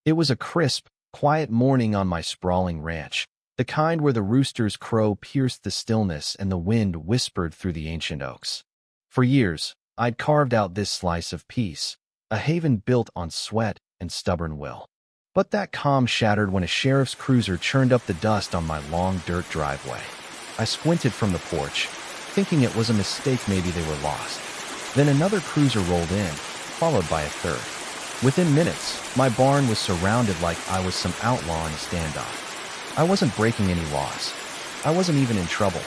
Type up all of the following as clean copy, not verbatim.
It was a crisp, quiet morning on my sprawling ranch, the kind where the rooster's crow pierced the stillness and the wind whispered through the ancient oaks. For years, I'd carved out this slice of peace, a haven built on sweat and stubborn will. But that calm shattered when a sheriff's cruiser churned up the dust on my long dirt driveway. I squinted from the porch, thinking it was a mistake, maybe they were lost. Then another cruiser rolled in, followed by a third. Within minutes, my barn was surrounded like I was some outlaw in a standoff. I wasn't breaking any laws. I wasn't even in trouble.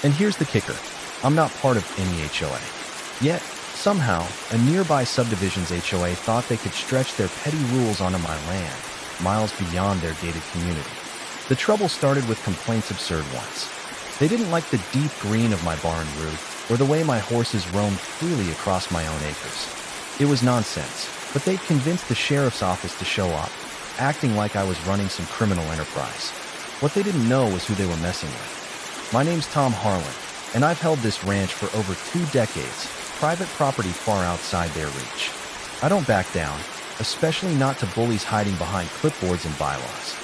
And here's the kicker. I'm not part of any HOA. Yet, somehow, a nearby subdivision's HOA thought they could stretch their petty rules onto my land, miles beyond their gated community. The trouble started with complaints absurd ones. They didn't like the deep green of my barn roof or the way my horses roamed freely across my own acres. It was nonsense, but they'd convinced the sheriff's office to show up, acting like I was running some criminal enterprise. What they didn't know was who they were messing with. My name's Tom Harlan, and I've held this ranch for over 2 decades, private property far outside their reach. I don't back down, especially not to bullies hiding behind clipboards and bylaws.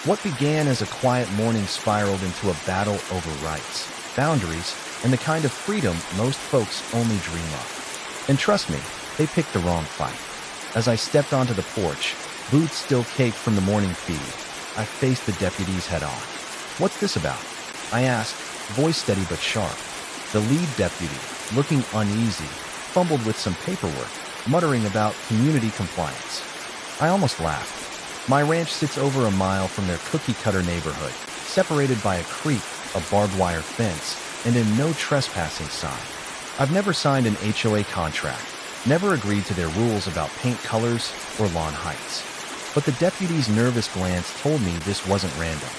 What began as a quiet morning spiraled into a battle over rights, boundaries, and the kind of freedom most folks only dream of. And trust me, they picked the wrong fight. As I stepped onto the porch, boots still caked from the morning feed, I faced the deputies head-on. "What's this about?" I asked, voice steady but sharp. The lead deputy, looking uneasy, fumbled with some paperwork, muttering about community compliance. I almost laughed. My ranch sits over a mile from their cookie-cutter neighborhood, separated by a creek, a barbed wire fence, and a no trespassing sign. I've never signed an HOA contract, never agreed to their rules about paint colors or lawn heights. But the deputy's nervous glance told me this wasn't random.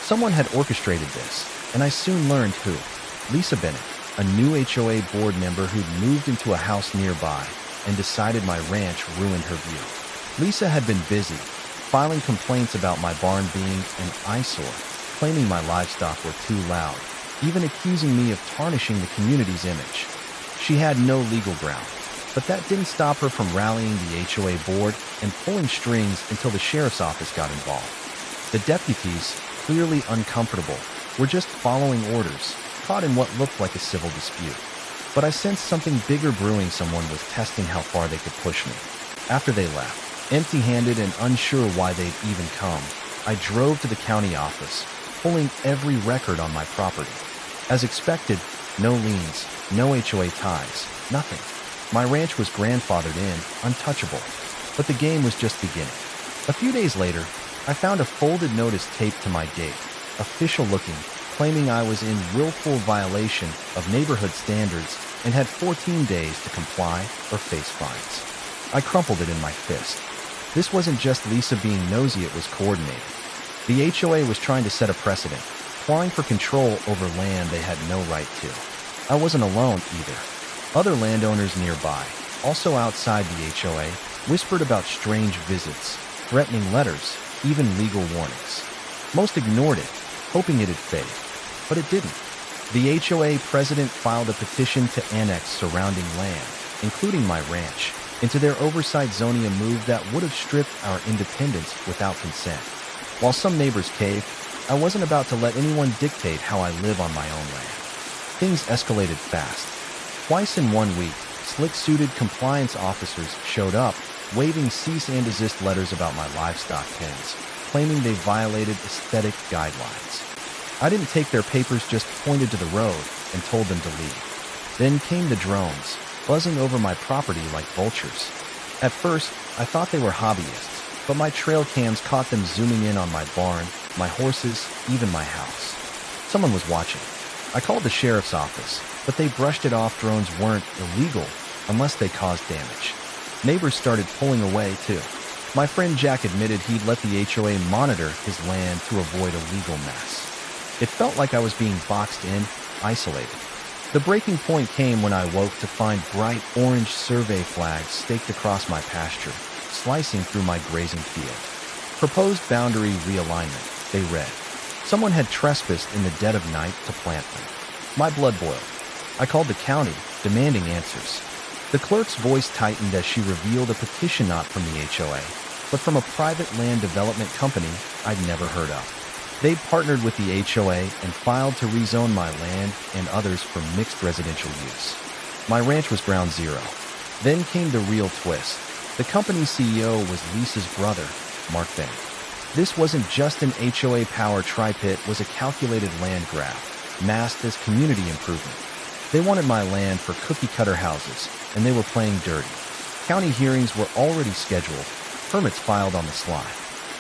Someone had orchestrated this, and I soon learned who. Lisa Bennett, a new HOA board member who'd moved into a house nearby and decided my ranch ruined her view. Lisa had been busy, filing complaints about my barn being an eyesore, claiming my livestock were too loud, even accusing me of tarnishing the community's image. She had no legal ground, but that didn't stop her from rallying the HOA board and pulling strings until the sheriff's office got involved. The deputies, clearly uncomfortable, were just following orders, caught in what looked like a civil dispute. But I sensed something bigger brewing. Someone was testing how far they could push me. After they left, empty-handed and unsure why they'd even come, I drove to the county office, pulling every record on my property. As expected, no liens, no HOA ties, nothing. My ranch was grandfathered in, untouchable. But the game was just beginning. A few days later, I found a folded notice taped to my gate, official-looking, claiming I was in willful violation of neighborhood standards and had 14 days to comply or face fines. I crumpled it in my fist. This wasn't just Lisa being nosy, it was coordinated. The HOA was trying to set a precedent, clawing for control over land they had no right to. I wasn't alone either. Other landowners nearby, also outside the HOA, whispered about strange visits, threatening letters, even legal warnings. Most ignored it, hoping it'd fade. But it didn't. The HOA president filed a petition to annex surrounding land, including my ranch, into their oversight zoning, a move that would have stripped our independence without consent. While some neighbors caved, I wasn't about to let anyone dictate how I live on my own land. Things escalated fast. Twice in 1 week, slick-suited compliance officers showed up, waving cease and desist letters about my livestock pens, claiming they violated aesthetic guidelines. I didn't take their papers, just pointed to the road and told them to leave. Then came the drones, buzzing over my property like vultures. At first, I thought they were hobbyists, but my trail cams caught them zooming in on my barn, my horses, even my house. Someone was watching. I called the sheriff's office, but they brushed it off. Drones weren't illegal unless they caused damage. Neighbors started pulling away, too. My friend Jack admitted he'd let the HOA monitor his land to avoid a legal mess. It felt like I was being boxed in, isolated. The breaking point came when I woke to find bright orange survey flags staked across my pasture, slicing through my grazing field. Proposed boundary realignment, they read. Someone had trespassed in the dead of night to plant them. My blood boiled. I called the county, demanding answers. The clerk's voice tightened as she revealed a petition not from the HOA, but from a private land development company I'd never heard of. They partnered with the HOA and filed to rezone my land and others for mixed residential use. My ranch was ground zero. Then came the real twist. The company's CEO was Lisa's brother, Mark Bennett. This wasn't just an HOA-powered tri-pit, it was a calculated land grab, masked as community improvement. They wanted my land for cookie-cutter houses, and they were playing dirty. County hearings were already scheduled, permits filed on the sly.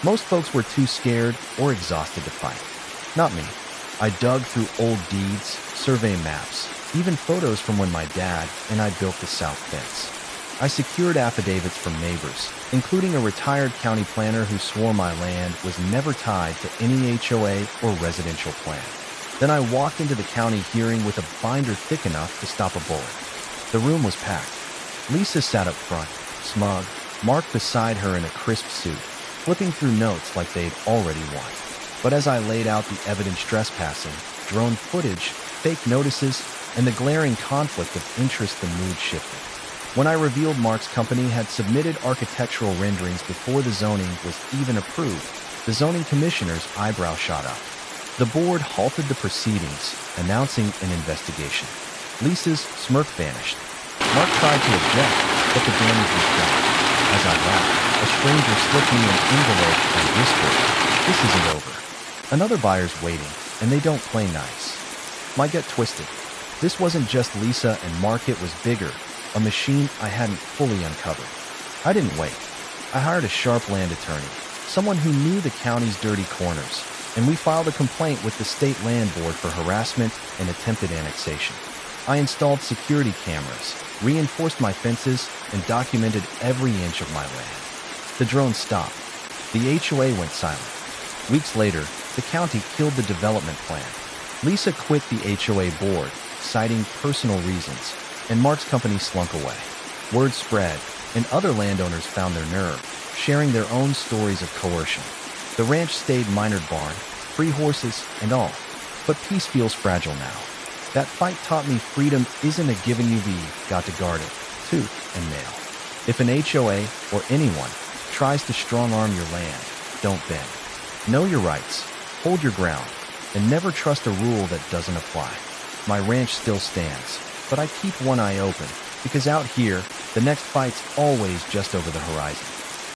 Most folks were too scared or exhausted to fight. Not me. I dug through old deeds, survey maps, even photos from when my dad and I built the south fence. I secured affidavits from neighbors, including a retired county planner who swore my land was never tied to any HOA or residential plan. Then I walked into the county hearing with a binder thick enough to stop a bullet. The room was packed. Lisa sat up front, smug, Mark beside her in a crisp suit, flipping through notes like they'd already won. But as I laid out the evidence, trespassing, drone footage, fake notices, and the glaring conflict of interest, the mood shifted. When I revealed Mark's company had submitted architectural renderings before the zoning was even approved, the zoning commissioner's eyebrow shot up. The board halted the proceedings, announcing an investigation. Lisa's smirk vanished. Mark tried to object, but the damage was done. As I laughed, a stranger slipped me an envelope and whispered, "This isn't over. Another buyer's waiting, and they don't play nice." My gut twisted. This wasn't just Lisa and Mark, it was bigger, a machine I hadn't fully uncovered. I didn't wait. I hired a sharp land attorney, someone who knew the county's dirty corners, and we filed a complaint with the state land board for harassment and attempted annexation. I installed security cameras, reinforced my fences, and documented every inch of my land. The drone stopped. The HOA went silent. Weeks later, the county killed the development plan. Lisa quit the HOA board, citing personal reasons, and Mark's company slunk away. Word spread, and other landowners found their nerve, sharing their own stories of coercion. The ranch stayed minored barn, free horses, and all. But peace feels fragile now. That fight taught me freedom isn't a given, you've got to guard it, tooth and nail. If an HOA or anyone tries to strong-arm your land, don't bend. Know your rights, hold your ground, and never trust a rule that doesn't apply. My ranch still stands, but I keep one eye open, because out here, the next fight's always just over the horizon.